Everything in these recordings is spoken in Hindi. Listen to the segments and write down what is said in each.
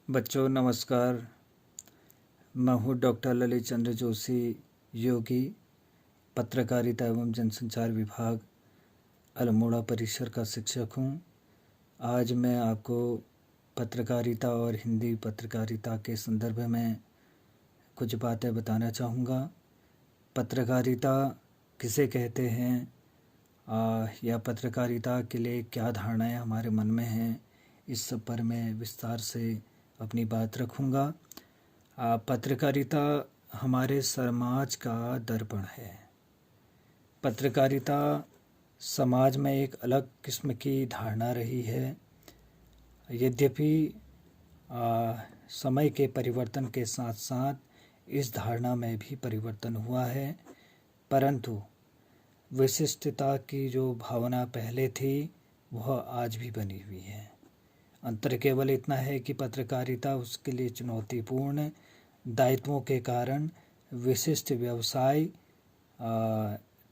बच्चों नमस्कार। मैं हूँ डॉक्टर ललित चंद्र जोशी, योगी, पत्रकारिता एवं जनसंचार विभाग, अल्मोड़ा परिसर का शिक्षक हूँ। आज मैं आपको पत्रकारिता और हिंदी पत्रकारिता के संदर्भ में कुछ बातें बताना चाहूँगा। पत्रकारिता किसे कहते हैं या पत्रकारिता के लिए क्या धारणाएं हमारे मन में हैं, इस सब पर मैं विस्तार से अपनी बात रखूँगा। पत्रकारिता हमारे समाज का दर्पण है। पत्रकारिता समाज में एक अलग किस्म की धारणा रही है। यद्यपि समय के परिवर्तन के साथ साथ इस धारणा में भी परिवर्तन हुआ है, परंतु विशिष्टता की जो भावना पहले थी वह आज भी बनी हुई है। अंतर केवल इतना है कि पत्रकारिता उसके लिए चुनौतीपूर्ण दायित्वों के कारण विशिष्ट व्यवसाय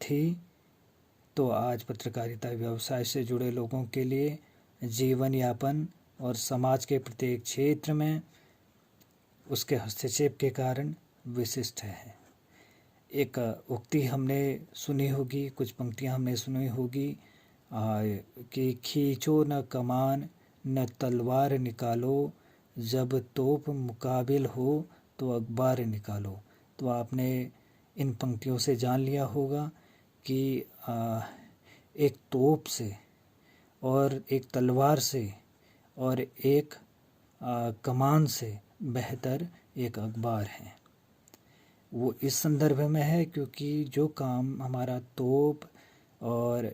थी, तो आज पत्रकारिता व्यवसाय से जुड़े लोगों के लिए जीवन यापन और समाज के प्रत्येक क्षेत्र में उसके हस्तक्षेप के कारण विशिष्ट है। एक उक्ति हमने सुनी होगी, कुछ पंक्तियां हमने सुनी होगी कि खींचो न कमान न तलवार निकालो, जब तोप मुकाबिल हो तो अखबार निकालो। तो आपने इन पंक्तियों से जान लिया होगा कि एक तोप से और एक तलवार से और एक कमान से बेहतर एक अखबार है। वो इस संदर्भ में है क्योंकि जो काम हमारा तोप और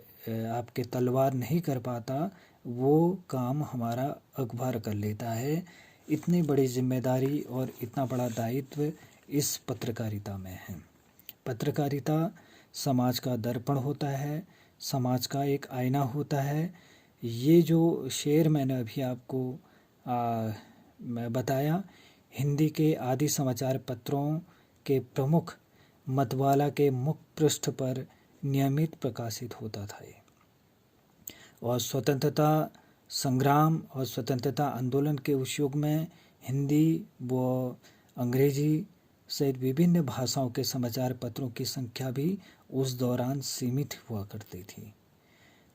आपके तलवार नहीं कर पाता, वो काम हमारा अखबार कर लेता है। इतनी बड़ी जिम्मेदारी और इतना बड़ा दायित्व इस पत्रकारिता में है। पत्रकारिता समाज का दर्पण होता है, समाज का एक आईना होता है। ये जो शेर मैंने अभी आपको मैं बताया, हिंदी के आदि समाचार पत्रों के प्रमुख मतवाला के मुख्य पृष्ठ पर नियमित प्रकाशित होता था। और स्वतंत्रता संग्राम और स्वतंत्रता आंदोलन के उस युग में हिंदी व अंग्रेजी सहित विभिन्न भाषाओं के समाचार पत्रों की संख्या भी उस दौरान सीमित हुआ करती थी।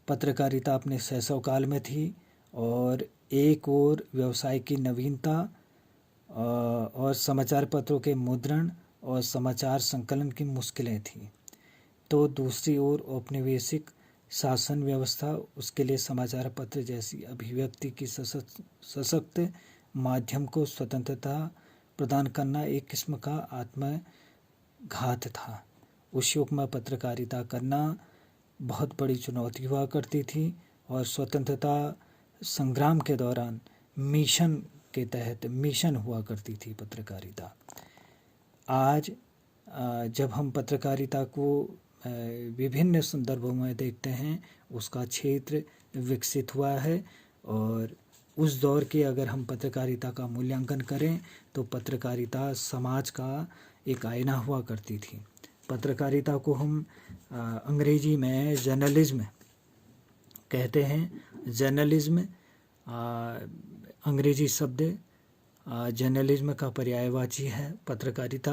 पत्रकारिता अपने शैशव काल में थी और एक और व्यवसाय की नवीनता और समाचार पत्रों के मुद्रण और समाचार संकलन की मुश्किलें थीं, तो दूसरी ओर औपनिवेशिक शासन व्यवस्था, उसके लिए समाचार पत्र जैसी अभिव्यक्ति की सशक्त माध्यम को स्वतंत्रता प्रदान करना एक किस्म का आत्मघात था। उस युग में पत्रकारिता करना बहुत बड़ी चुनौती हुआ करती थी और स्वतंत्रता संग्राम के दौरान मिशन के तहत मिशन हुआ करती थी पत्रकारिता। आज जब हम पत्रकारिता को विभिन्न संदर्भों में देखते हैं, उसका क्षेत्र विकसित हुआ है। और उस दौर के अगर हम पत्रकारिता का मूल्यांकन करें तो पत्रकारिता समाज का एक आईना हुआ करती थी। पत्रकारिता को हम अंग्रेजी में जर्नलिज्म कहते हैं। जर्नलिज्म अंग्रेजी शब्द जर्नलिज्म का पर्यायवाची है पत्रकारिता।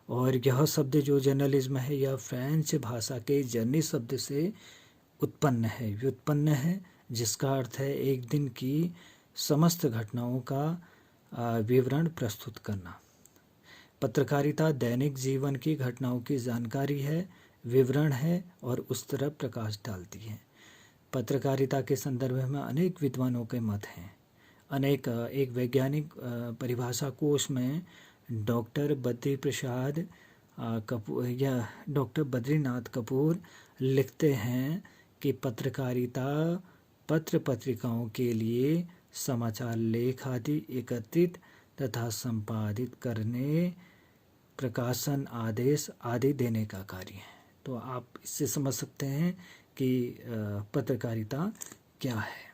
और यह शब्द जो जर्नलिज्म है, यह फ्रेंच भाषा के जर्नी शब्द से व्युत्पन्न है, जिसका अर्थ है एक दिन की समस्त घटनाओं का विवरण प्रस्तुत करना। पत्रकारिता दैनिक जीवन की घटनाओं की जानकारी है, विवरण है और उस तरफ प्रकाश डालती है। पत्रकारिता के संदर्भ में अनेक विद्वानों के मत हैं। एक वैज्ञानिक परिभाषा कोश में डॉक्टर बद्रीनाथ कपूर लिखते हैं कि पत्रकारिता पत्र पत्रिकाओं के लिए समाचार लेख आदि एकत्रित तथा संपादित करने, प्रकाशन आदेश आदि देने का कार्य है। तो आप इससे समझ सकते हैं कि पत्रकारिता क्या है।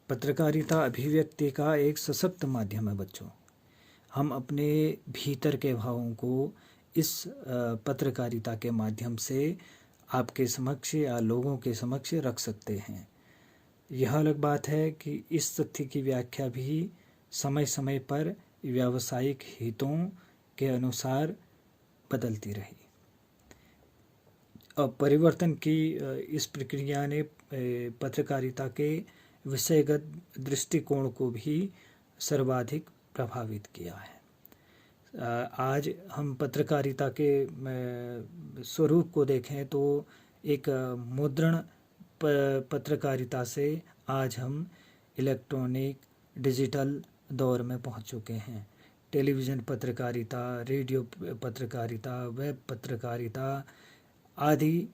पत्रकारिता अभिव्यक्ति का एक सशक्त माध्यम है बच्चों। हम अपने भीतर के भावों को इस पत्रकारिता के माध्यम से आपके समक्ष या लोगों के समक्ष रख सकते हैं। यह अलग बात है कि इस तथ्य की व्याख्या भी समय समय पर व्यावसायिक हितों के अनुसार बदलती रही। अब परिवर्तन की इस प्रक्रिया ने पत्रकारिता के विषयगत दृष्टिकोण को भी सर्वाधिक प्रभावित किया है। आज हम पत्रकारिता के स्वरूप को देखें तो एक मुद्रण पत्रकारिता से आज हम इलेक्ट्रॉनिक डिजिटल दौर में पहुंच चुके हैं। टेलीविज़न पत्रकारिता, रेडियो पत्रकारिता, वेब पत्रकारिता आदि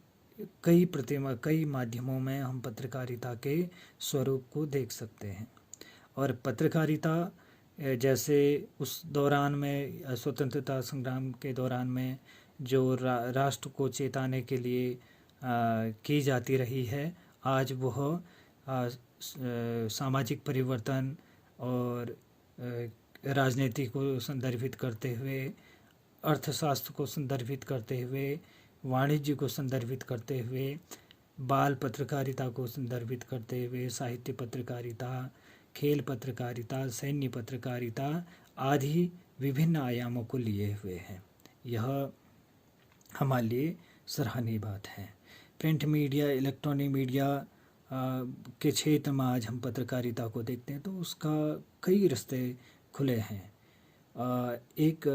कई माध्यमों में हम पत्रकारिता के स्वरूप को देख सकते हैं। और पत्रकारिता जैसे उस दौरान में स्वतंत्रता संग्राम के दौरान में जो राष्ट्र को चेताने के लिए की जाती रही है, आज वह सामाजिक परिवर्तन और राजनीति को संदर्भित करते हुए, अर्थशास्त्र को संदर्भित करते हुए, वाणिज्य को संदर्भित करते हुए, बाल पत्रकारिता को संदर्भित करते हुए, साहित्य पत्रकारिता, खेल पत्रकारिता, सैन्य पत्रकारिता आदि विभिन्न आयामों को लिए हुए हैं। यह हमारे लिए सराहनीय बात है। प्रिंट मीडिया, इलेक्ट्रॉनिक मीडिया के क्षेत्र में आज हम पत्रकारिता को देखते हैं तो उसका कई रास्ते खुले हैं। एक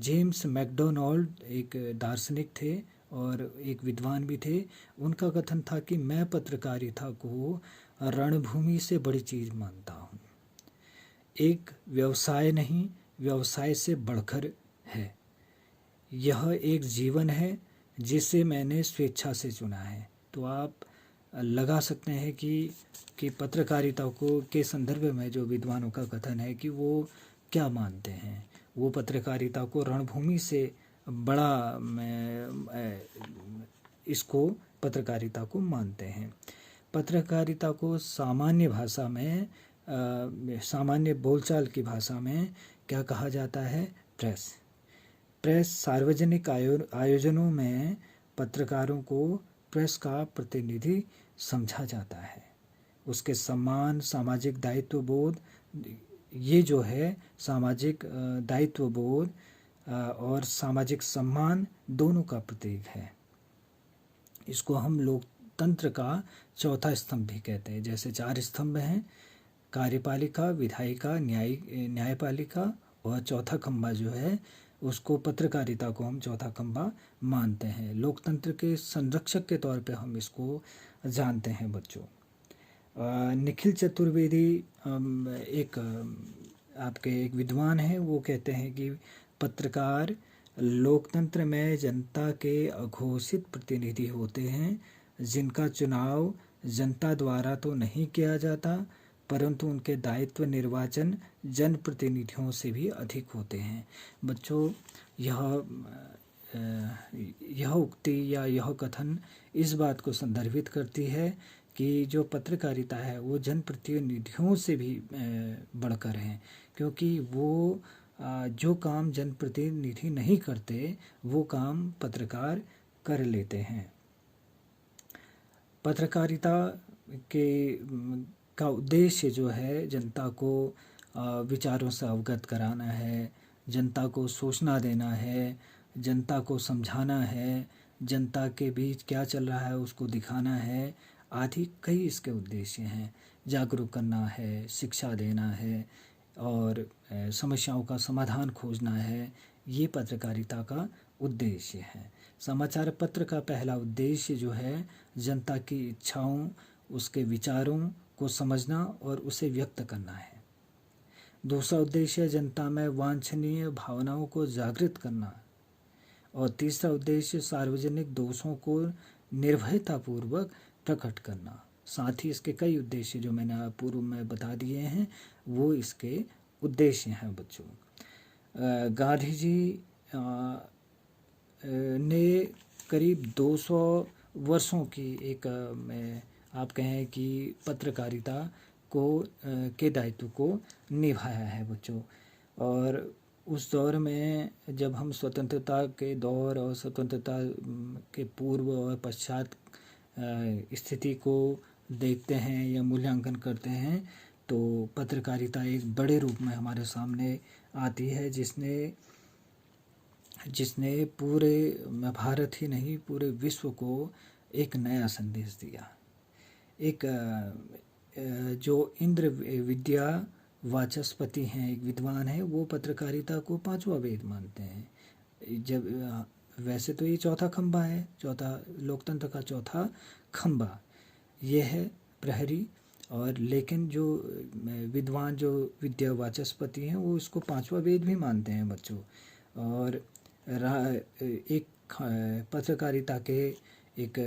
जेम्स मैकडोनाल्ड एक दार्शनिक थे और एक विद्वान भी थे। उनका कथन था कि मैं पत्रकारिता को रणभूमि से बड़ी चीज़ मानता हूँ। एक व्यवसाय नहीं, व्यवसाय से बढ़कर है। यह एक जीवन है जिसे मैंने स्वेच्छा से चुना है। तो आप लगा सकते हैं कि पत्रकारिता को के संदर्भ में जो विद्वानों का कथन है कि वो क्या मानते हैं। वो पत्रकारिता को रणभूमि से बड़ा इसको पत्रकारिता को मानते हैं। पत्रकारिता को सामान्य भाषा में, सामान्य बोलचाल की भाषा में क्या कहा जाता है? प्रेस सार्वजनिक आयोजनों में पत्रकारों को प्रेस का प्रतिनिधि समझा जाता है। उसके सम्मान, सामाजिक दायित्व बोध, ये जो है सामाजिक दायित्व बोध और सामाजिक सम्मान दोनों का प्रतीक है। इसको हम लोकतंत्र का चौथा स्तंभ भी कहते हैं। जैसे 4 स्तंभ हैं, कार्यपालिका, विधायिका, न्यायपालिका, और चौथा खंभा जो है उसको पत्रकारिता को हम चौथा खंभा मानते हैं। लोकतंत्र के संरक्षक के तौर पे हम इसको जानते हैं बच्चों। निखिल चतुर्वेदी एक विद्वान हैं। वो कहते हैं कि पत्रकार लोकतंत्र में जनता के अघोषित प्रतिनिधि होते हैं, जिनका चुनाव जनता द्वारा तो नहीं किया जाता, परंतु उनके दायित्व निर्वाचन जनप्रतिनिधियों से भी अधिक होते हैं। बच्चों, यह उक्ति या यह कथन इस बात को संदर्भित करती है कि जो पत्रकारिता है वो जनप्रतिनिधियों से भी बढ़कर है, क्योंकि वो जो काम जनप्रतिनिधि नहीं करते वो काम पत्रकार कर लेते हैं। पत्रकारिता का उद्देश्य जो है जनता को विचारों से अवगत कराना है, जनता को सूचना देना है, जनता को समझाना है, जनता के बीच क्या चल रहा है उसको दिखाना है आदि कई इसके उद्देश्य हैं। जागरूक करना है, शिक्षा देना है और समस्याओं का समाधान खोजना है, ये पत्रकारिता का उद्देश्य है। समाचार पत्र का पहला उद्देश्य जो है जनता की इच्छाओं, उसके विचारों को समझना और उसे व्यक्त करना है। दूसरा उद्देश्य जनता में वांछनीय भावनाओं को जागृत करना और तीसरा उद्देश्य सार्वजनिक दोषों को निर्भयतापूर्वक प्रकट करना। साथ ही इसके कई उद्देश्य जो मैंने पूर्व में बता दिए हैं वो इसके उद्देश्य हैं बच्चों। गांधी जी ने करीब 200 वर्षों की एक आप कहें कि पत्रकारिता को के दायित्व को निभाया है बच्चों, और उस दौर में जब हम स्वतंत्रता के दौर और स्वतंत्रता के पूर्व और पश्चात स्थिति को देखते हैं या मूल्यांकन करते हैं, तो पत्रकारिता एक बड़े रूप में हमारे सामने आती है, जिसने पूरे भारत ही नहीं पूरे विश्व को एक नया संदेश दिया। एक जो इंद्र विद्या वाचस्पति हैं, एक विद्वान है, वो पत्रकारिता को पांचवा वेद मानते हैं। जब वैसे तो ये चौथा खंभा है, चौथा लोकतंत्र का चौथा खंभा ये है प्रहरी, और लेकिन जो विद्वान जो विद्या वाचस्पति हैं वो इसको पांचवा वेद भी मानते हैं बच्चों। और एक पत्रकारिता के एक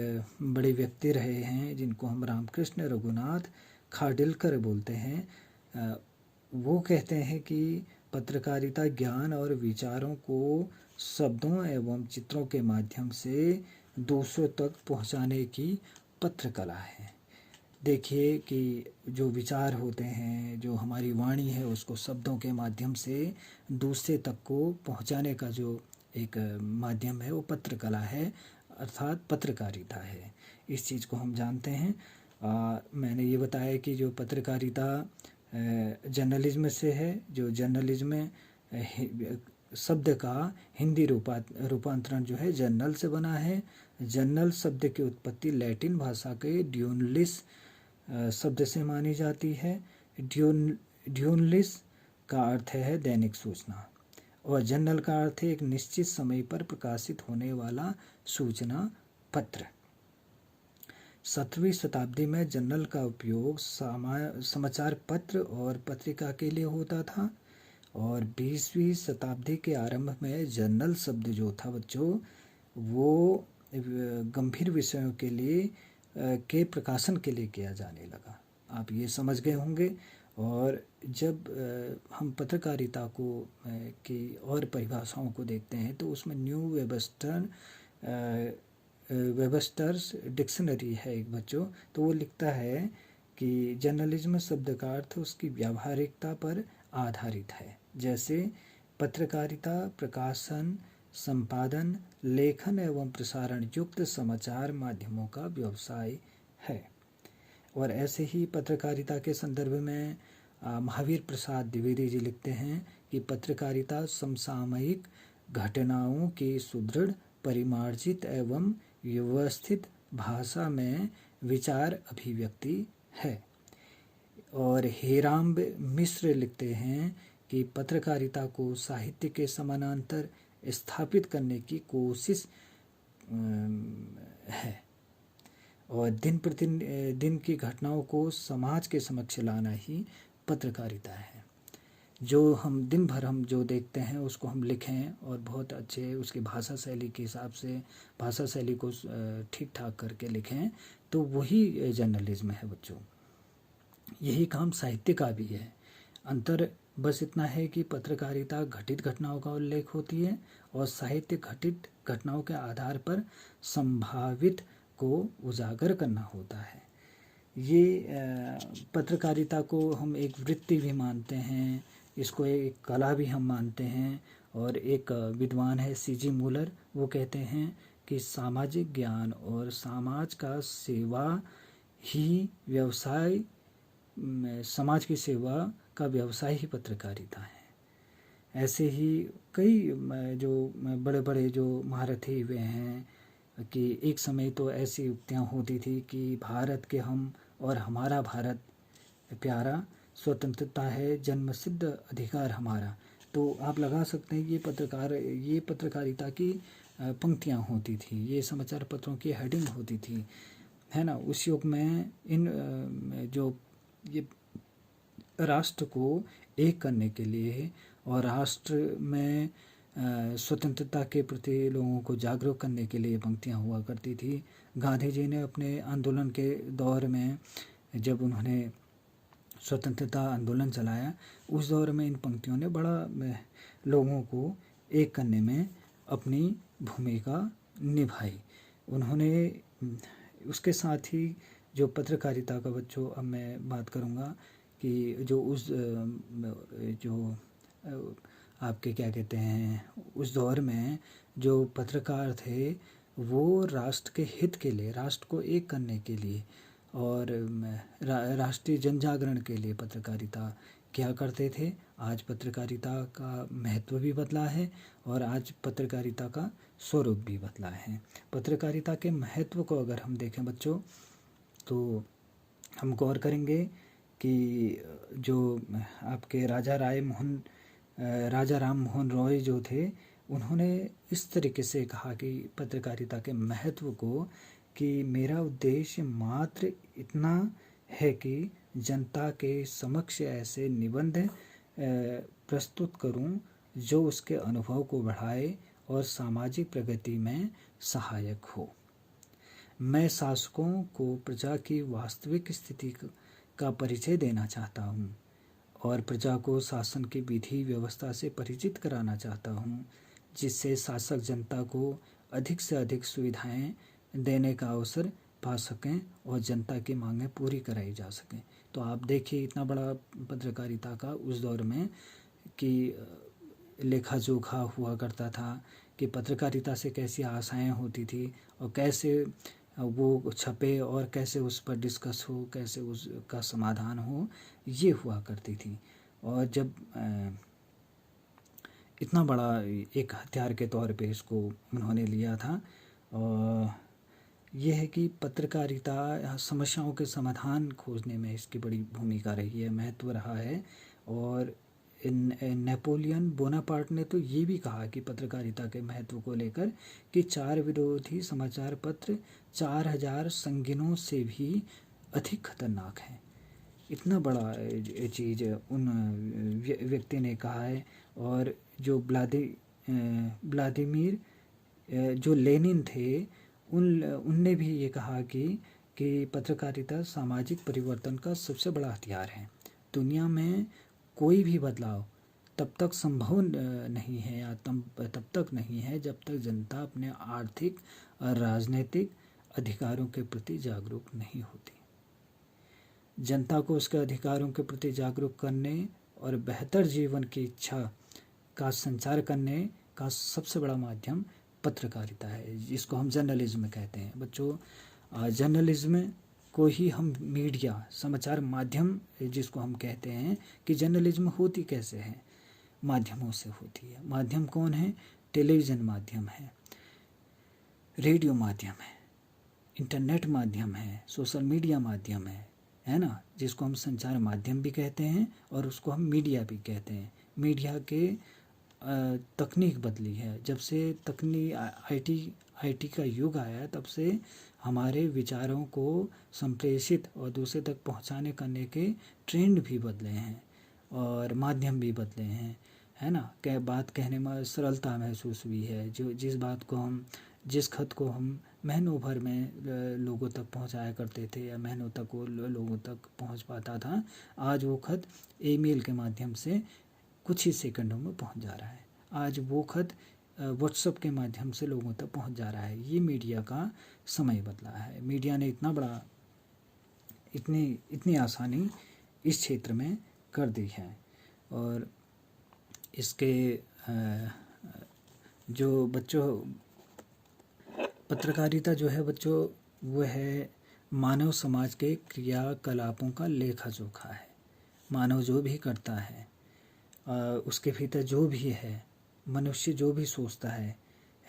बड़े व्यक्ति रहे हैं जिनको हम रामकृष्ण रघुनाथ खाडिलकर बोलते हैं। वो कहते हैं कि पत्रकारिता ज्ञान और विचारों को शब्दों एवं चित्रों के माध्यम से दूसरों तक पहुंचाने की पत्रकला है। देखिए कि जो विचार होते हैं, जो हमारी वाणी है, उसको शब्दों के माध्यम से दूसरे तक को पहुंचाने का जो एक माध्यम है वो पत्रकला है, अर्थात पत्रकारिता है। इस चीज़ को हम जानते हैं। मैंने ये बताया कि जो पत्रकारिता जर्नलिज्म से है, जो जर्नलिज्म शब्द का हिंदी रूपांतरण जो है जर्नल से बना है। जर्नल शब्द की उत्पत्ति लैटिन भाषा के ड्यूनलिस शब्द से मानी जाती है। ड्यूनलिस का अर्थ है दैनिक सूचना, और जर्नल का अर्थ है एक निश्चित समय पर प्रकाशित होने वाला सूचना पत्र। 17वीं शताब्दी में जर्नल का उपयोग समाचार पत्र और पत्रिका के लिए होता था, और 20वीं शताब्दी के आरंभ में जर्नल शब्द जो था बच्चों वो गंभीर विषयों के लिए के प्रकाशन के लिए किया जाने लगा। आप ये समझ गए होंगे। और जब हम पत्रकारिता को की और परिभाषाओं को देखते हैं तो उसमें न्यू वेबस्टर्स डिक्शनरी है एक बच्चों, तो वो लिखता है कि जर्नलिज्म शब्द का अर्थ उसकी व्यावहारिकता पर आधारित है, जैसे पत्रकारिता प्रकाशन, संपादन, लेखन एवं प्रसारण युक्त समाचार माध्यमों का व्यवसाय है। और ऐसे ही पत्रकारिता के संदर्भ में महावीर प्रसाद द्विवेदी जी लिखते हैं कि पत्रकारिता समसामयिक घटनाओं की सुदृढ़, परिमार्जित एवं व्यवस्थित भाषा में विचार अभिव्यक्ति है। और हेराम मिश्र लिखते हैं कि पत्रकारिता को साहित्य के समानांतर स्थापित करने की कोशिश है, और दिन प्रतिदिन की घटनाओं को समाज के समक्ष लाना ही पत्रकारिता है। जो हम दिन भर हम जो देखते हैं उसको हम लिखें और बहुत अच्छे उसकी भाषा शैली के हिसाब से भाषा शैली को ठीक ठाक करके लिखें, तो वही जर्नलिज्म है बच्चों। यही काम साहित्य का भी है। अंतर बस इतना है कि पत्रकारिता घटित घटनाओं का उल्लेख होती है और साहित्य घटित घटनाओं के आधार पर संभावित को उजागर करना होता है। ये पत्रकारिता को हम एक वृत्ति भी मानते हैं, इसको एक कला भी हम मानते हैं। और एक विद्वान है सीजी मूलर, वो कहते हैं कि सामाजिक ज्ञान और समाज का सेवा ही व्यवसाय, समाज की सेवा का व्यवसाय ही पत्रकारिता है। ऐसे ही कई जो बड़े बड़े जो महारथी हुए हैं कि एक समय तो ऐसी उक्तियाँ होती थी कि भारत के हम और हमारा भारत प्यारा, स्वतंत्रता है जन्मसिद्ध अधिकार हमारा। तो आप लगा सकते हैं ये पत्रकारिता की पंक्तियाँ होती थी, ये समाचार पत्रों की हेडिंग होती थी, है ना। उस युग में इन जो ये राष्ट्र को एक करने के लिए और राष्ट्र में स्वतंत्रता के प्रति लोगों को जागरूक करने के लिए पंक्तियाँ हुआ करती थी। गांधी जी ने अपने आंदोलन के दौर में जब उन्होंने स्वतंत्रता आंदोलन चलाया, उस दौर में इन पंक्तियों ने बड़ा लोगों को एक करने में अपनी भूमिका निभाई। उन्होंने उसके साथ ही जो पत्रकारिता का बच्चों अब मैं बात करूँगा कि जो आपके क्या कहते हैं, उस दौर में जो पत्रकार थे वो राष्ट्र के हित के लिए, राष्ट्र को एक करने के लिए और राष्ट्रीय जनजागरण के लिए पत्रकारिता क्या करते थे। आज पत्रकारिता का महत्व भी बदला है और आज पत्रकारिता का स्वरूप भी बदला है। पत्रकारिता के महत्व को अगर हम देखें बच्चों तो हम गौर करेंगे कि जो आपके राजा राम मोहन रॉय जो थे, उन्होंने इस तरीके से कहा कि पत्रकारिता के महत्व को कि मेरा उद्देश्य मात्र इतना है कि जनता के समक्ष ऐसे निबंध प्रस्तुत करूं जो उसके अनुभव को बढ़ाए और सामाजिक प्रगति में सहायक हो। मैं शासकों को प्रजा की वास्तविक स्थिति का परिचय देना चाहता हूँ और प्रजा को शासन की विधि व्यवस्था से परिचित कराना चाहता हूँ, जिससे शासक जनता को अधिक से अधिक सुविधाएं देने का अवसर पा सकें और जनता की मांगें पूरी कराई जा सकें। तो आप देखिए इतना बड़ा पत्रकारिता का उस दौर में कि लेखा जोखा हुआ करता था कि पत्रकारिता से कैसी आशाएं होती थी और कैसे वो छपे और कैसे उस पर डिस्कस हो, कैसे उसका समाधान हो, ये हुआ करती थी। और जब इतना बड़ा एक हथियार के तौर पे इसको उन्होंने लिया था, और ये है कि पत्रकारिता समस्याओं के समाधान खोजने में इसकी बड़ी भूमिका रही है, महत्व रहा है। और नेपोलियन बोनापार्ट ने तो ये भी कहा कि पत्रकारिता के महत्व को लेकर कि 4 विरोधी समाचार पत्र 4000 संगीनों से भी अधिक खतरनाक है। इतना बड़ा चीज़ उन व्यक्ति ने कहा है। और जो व्लादिमीर जो लेनिन थे, उनने भी ये कहा कि पत्रकारिता सामाजिक परिवर्तन का सबसे बड़ा हथियार है। दुनिया में कोई भी बदलाव तब तक संभव नहीं है या तब तक नहीं है जब तक जनता अपने आर्थिक और राजनीतिक अधिकारों के प्रति जागरूक नहीं होती। जनता को उसके अधिकारों के प्रति जागरूक करने और बेहतर जीवन की इच्छा का संचार करने का सबसे बड़ा माध्यम पत्रकारिता है, जिसको हम जर्नलिज्म कहते हैं। बच्चों, जर्नलिज्म को ही हम मीडिया, समाचार माध्यम जिसको हम कहते हैं कि जर्नलिज्म होती कैसे है, माध्यमों से होती है। माध्यम कौन है? टेलीविज़न माध्यम है, रेडियो माध्यम है, इंटरनेट माध्यम है, सोशल मीडिया माध्यम है ना, जिसको हम संचार माध्यम भी कहते हैं और उसको हम मीडिया भी कहते हैं। मीडिया के तकनीक बदली है, जब से आईटी का युग आया तब से हमारे विचारों को संप्रेषित और दूसरे तक पहुंचाने करने के ट्रेंड भी बदले हैं और माध्यम भी बदले हैं, है ना। बात कहने में सरलता महसूस हुई है। जिस खत को हम महीनों भर में लोगों तक पहुंचाया करते थे या महीनों तक वो लोगों तक पहुंच पाता था, आज वो खत ईमेल के माध्यम से कुछ ही सेकंडों में पहुंच जा रहा है। आज वो खत व्हाट्सएप के माध्यम से लोगों तक पहुंच जा रहा है। ये मीडिया का समय बदला है। मीडिया ने इतनी आसानी इस क्षेत्र में कर दी है। और इसके जो बच्चों, पत्रकारिता जो है बच्चों, वो है मानव समाज के क्रियाकलापों का लेखा जोखा है। मानव जो भी करता है, उसके भीतर जो भी है, मनुष्य जो भी सोचता है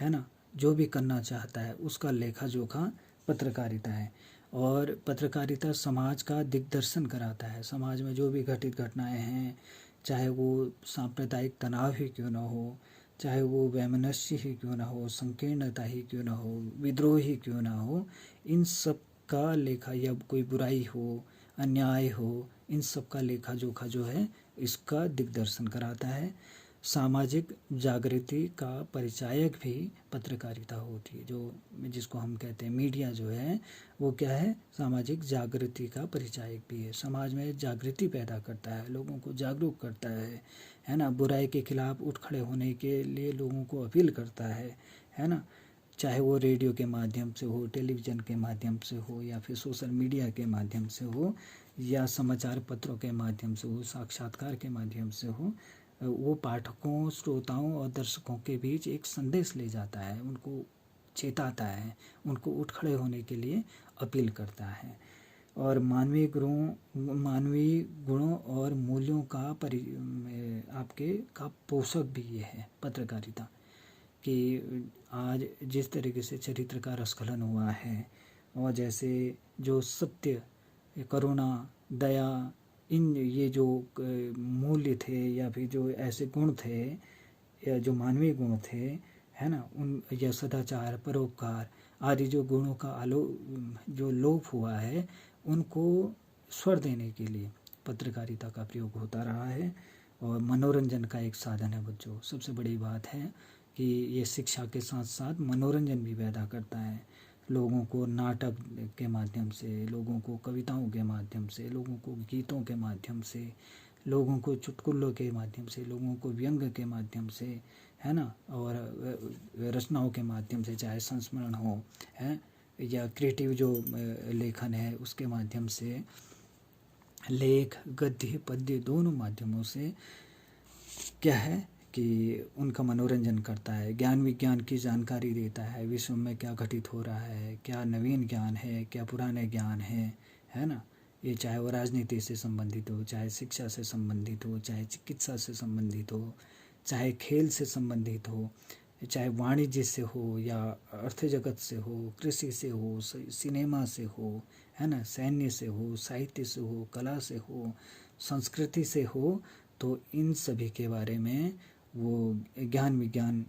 ना, जो भी करना चाहता है, उसका लेखा जोखा पत्रकारिता है। और पत्रकारिता समाज का दिग्दर्शन कराता है। समाज में जो भी घटित घटनाएं हैं, चाहे वो सांप्रदायिक तनाव ही क्यों ना हो, चाहे वो वैमनस्य ही क्यों ना हो, संकीर्णता ही क्यों ना हो, विद्रोह ही क्यों ना हो, इन सब का लेखा, या कोई बुराई हो, अन्याय हो, इन सब का लेखा जोखा जो है इसका दिग्दर्शन कराता है। सामाजिक जागृति का परिचायक भी पत्रकारिता होती है, जिसको हम कहते हैं मीडिया जो है वो क्या है, सामाजिक जागृति का परिचायक भी है। समाज में जागृति पैदा करता है, लोगों को जागरूक करता है ना। बुराई के खिलाफ उठ खड़े होने के लिए लोगों को अपील करता है ना। चाहे वो रेडियो के माध्यम से हो, टेलीविज़न के माध्यम से हो, या फिर सोशल मीडिया के माध्यम से हो, या समाचार पत्रों के माध्यम से हो, साक्षात्कार के माध्यम से हो, वो पाठकों, श्रोताओं और दर्शकों के बीच एक संदेश ले जाता है, उनको चेताता है, उनको उठ खड़े होने के लिए अपील करता है। और मानवीय गुणों और मूल्यों का आपके का पोषक भी ये है पत्रकारिता, कि आज जिस तरीके से चरित्र का रस्खलन हुआ है और जैसे जो सत्य, करुणा, दया, इन ये जो मूल्य थे या फिर जो ऐसे गुण थे या जो मानवीय गुण थे, है ना, उन या सदाचार, परोपकार आदि जो गुणों का जो लोप हुआ है, उनको स्वर देने के लिए पत्रकारिता का प्रयोग होता रहा है। और मनोरंजन का एक साधन है बच्चों। सबसे बड़ी बात है कि ये शिक्षा के साथ साथ मनोरंजन भी पैदा करता है। लोगों को नाटक के माध्यम से, लोगों को कविताओं के माध्यम से, लोगों को गीतों के माध्यम से, लोगों को चुटकुलों के माध्यम से, लोगों को व्यंग के माध्यम से, है ना, और रचनाओं के माध्यम से, चाहे संस्मरण हो, है, या क्रिएटिव जो लेखन है उसके माध्यम से, लेख, गद्य, पद्य दोनों माध्यमों से क्या है कि उनका मनोरंजन करता है, ज्ञान विज्ञान की जानकारी देता है, विश्व में क्या घटित हो रहा है, क्या नवीन ज्ञान है, क्या पुराने ज्ञान है ना। ये चाहे वो राजनीति से संबंधित हो, चाहे शिक्षा से संबंधित हो, चाहे चिकित्सा से संबंधित हो, चाहे खेल से संबंधित हो, चाहे वाणिज्य से हो या अर्थ जगत से हो, कृषि से हो, सिनेमा से हो, है ना, सैन्य से हो, साहित्य से हो, कला से हो, संस्कृति से हो, तो इन सभी के बारे में वो ज्ञान विज्ञान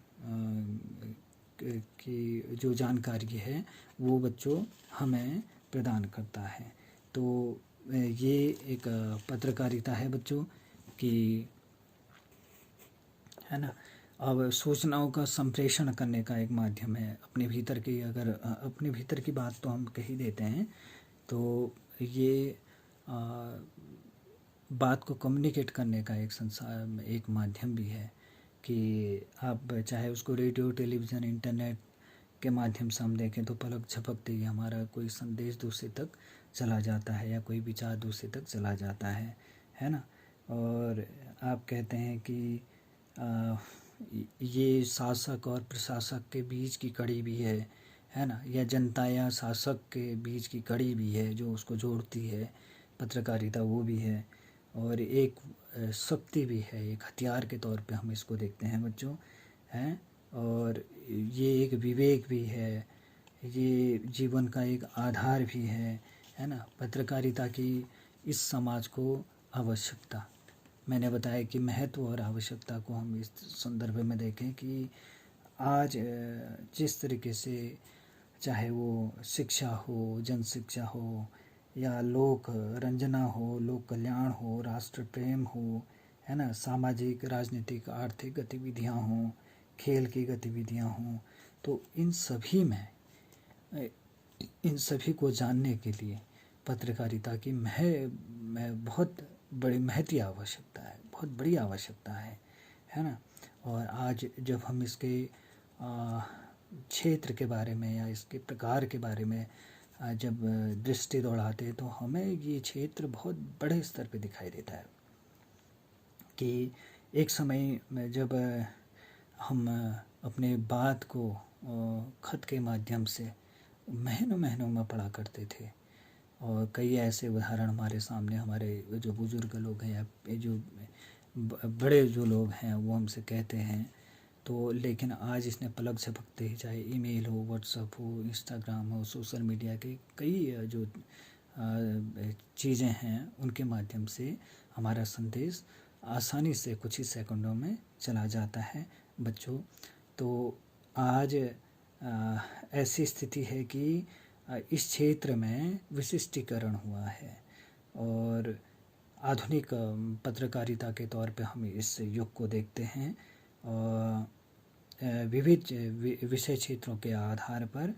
की जो जानकारी है वो बच्चों हमें प्रदान करता है। तो ये एक पत्रकारिता है बच्चों कि, है ना। अब सूचनाओं का संप्रेषण करने का एक माध्यम है। अपने भीतर की, अगर अपने भीतर की बात तो हम कह ही देते हैं, तो ये बात को कम्युनिकेट करने का एक माध्यम भी है कि आप चाहे उसको रेडियो, टेलीविज़न, इंटरनेट के माध्यम से हम देखें तो पलक झपकते ही हमारा कोई संदेश दूसरे तक चला जाता है या कोई विचार दूसरे तक चला जाता है ना। और आप कहते हैं कि ये शासक और प्रशासक के बीच की कड़ी भी है ना, या जनता या शासक के बीच की कड़ी भी है जो उसको जोड़ती है, पत्रकारिता वो भी है। और एक शक्ति भी है, एक हथियार के तौर पे हम इसको देखते हैं बच्चों, हैं। और ये एक विवेक भी है, ये जीवन का एक आधार भी है ना। पत्रकारिता की इस समाज को आवश्यकता, मैंने बताया कि महत्व और आवश्यकता को हम इस संदर्भ में देखें कि आज जिस तरीके से, चाहे वो शिक्षा हो, जन शिक्षा हो, या लोक रंजना हो, लोक कल्याण हो, राष्ट्र प्रेम हो, है ना, सामाजिक, राजनीतिक, आर्थिक गतिविधियाँ हों, खेल की गतिविधियाँ हों, तो इन सभी को जानने के लिए पत्रकारिता की बहुत बड़ी महती आवश्यकता है, बहुत बड़ी आवश्यकता है ना। और आज जब हम इसके क्षेत्र के बारे में या इसके प्रकार के बारे में जब दृष्टि दौड़ाते तो हमें ये क्षेत्र बहुत बड़े स्तर पे दिखाई देता है कि एक समय में जब हम अपने बात को खत के माध्यम से महीनों में पढ़ा करते थे, और कई ऐसे उदाहरण हमारे सामने, हमारे जो बुज़ुर्ग लोग हैं या जो बड़े जो लोग हैं वो हमसे कहते हैं। तो लेकिन आज इसने पलक झपकते ही, चाहे ईमेल हो, व्हाट्सएप हो, इंस्टाग्राम हो, सोशल मीडिया के कई जो चीज़ें हैं उनके माध्यम से हमारा संदेश आसानी से कुछ ही सेकंडों में चला जाता है बच्चों। तो आज ऐसी स्थिति है कि इस क्षेत्र में विशिष्टीकरण हुआ है, और आधुनिक पत्रकारिता के तौर पे हम इस युग को देखते हैं। विविध विषय क्षेत्रों के आधार पर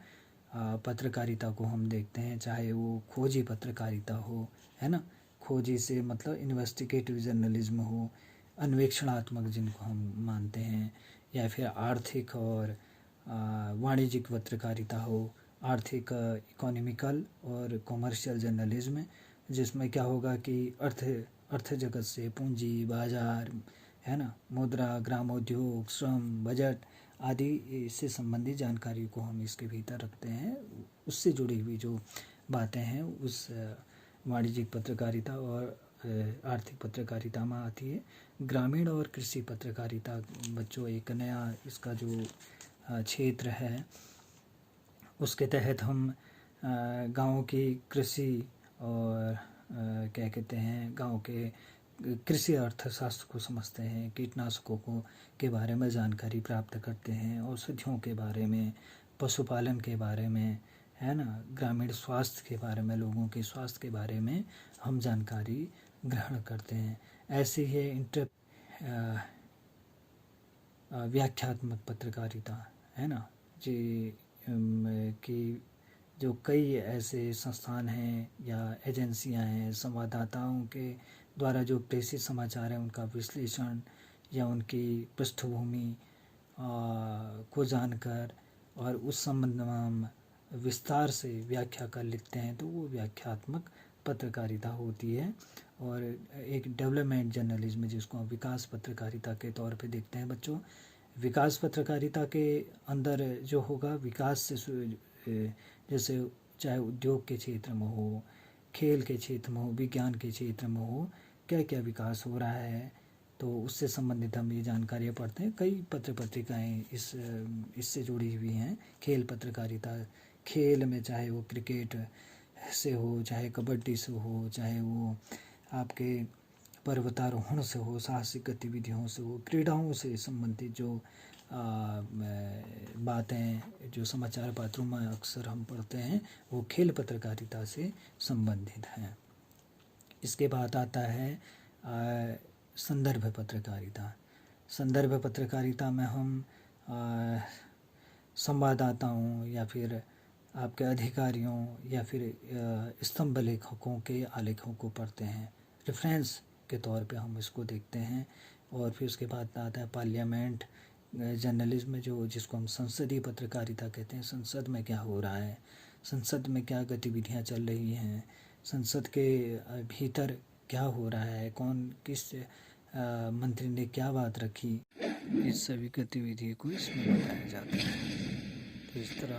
पत्रकारिता को हम देखते हैं, चाहे वो खोजी पत्रकारिता हो, है ना, खोजी से मतलब इन्वेस्टिगेटिव जर्नलिज्म हो, अन्वेषणात्मक जिनको हम मानते हैं, या फिर आर्थिक और वाणिज्यिक पत्रकारिता हो, आर्थिक, इकोनॉमिकल और कॉमर्शियल जर्नलिज्म, जिसमें क्या होगा कि अर्थ जगत से, पूंजी बाजार, है ना, मुद्रा, ग्रामोद्योग, श्रम, बजट आदि से संबंधित जानकारी को हम इसके भीतर रखते हैं। उससे जुड़ी हुई जो बातें हैं उस वाणिज्यिक पत्रकारिता और आर्थिक पत्रकारिता में आती है। ग्रामीण और कृषि पत्रकारिता बच्चों एक नया इसका जो क्षेत्र है, उसके तहत हम गाँव की कृषि और क्या कहते हैं, गाँव के कृषि अर्थशास्त्र को समझते हैं, कीटनाशकों को के बारे में जानकारी प्राप्त करते हैं, औषधियों के बारे में, पशुपालन के बारे में, है ना, ग्रामीण स्वास्थ्य के बारे में, लोगों के स्वास्थ्य के बारे में हम जानकारी ग्रहण करते हैं। ऐसे ही व्याख्यात्मक पत्रकारिता, है ना जी, कि जो कई ऐसे संस्थान हैं या एजेंसियां हैं, संवाददाताओं के द्वारा जो प्रेषित समाचार हैं उनका विश्लेषण या उनकी पृष्ठभूमि को जानकर और उस संबंध में हम विस्तार से व्याख्या कर लिखते हैं, तो वो व्याख्यात्मक पत्रकारिता होती है। और एक डेवलपमेंट जर्नलिज्म जिसको हम विकास पत्रकारिता के तौर पे देखते हैं बच्चों, विकास पत्रकारिता के अंदर जो होगा, विकास से जैसे चाहे उद्योग के क्षेत्र में हो, खेल के क्षेत्र में हो, विज्ञान के क्षेत्र में हो, क्या क्या विकास हो रहा है, तो उससे संबंधित हम ये जानकारियाँ पढ़ते हैं। कई पत्र पत्रिकाएँ इससे जुड़ी हुई हैं। खेल पत्रकारिता, खेल में चाहे वो क्रिकेट से हो, चाहे कबड्डी से हो, चाहे वो आपके पर्वतारोहण से हो, साहसिक गतिविधियों से हो, क्रीड़ाओं से संबंधित जो बातें जो समाचार पत्रों में अक्सर हम पढ़ते हैं वो खेल पत्रकारिता से संबंधित हैं। इसके बाद आता है संदर्भ पत्रकारिता। संदर्भ पत्रकारिता में हम संवाददाताओं या फिर आपके अधिकारियों या फिर स्तंभ लेखकों के आलेखों को पढ़ते हैं, रेफरेंस के तौर पे हम इसको देखते हैं। और फिर उसके बाद आता है पार्लियामेंट जर्नलिज्म, जो जिसको हम संसदीय पत्रकारिता कहते हैं। संसद में क्या हो रहा है, संसद में क्या गतिविधियां चल रही हैं, संसद के भीतर क्या हो रहा है, कौन किस मंत्री ने क्या बात रखी, इस सभी गतिविधि को इसमें बताया जाता है। तो इस तरह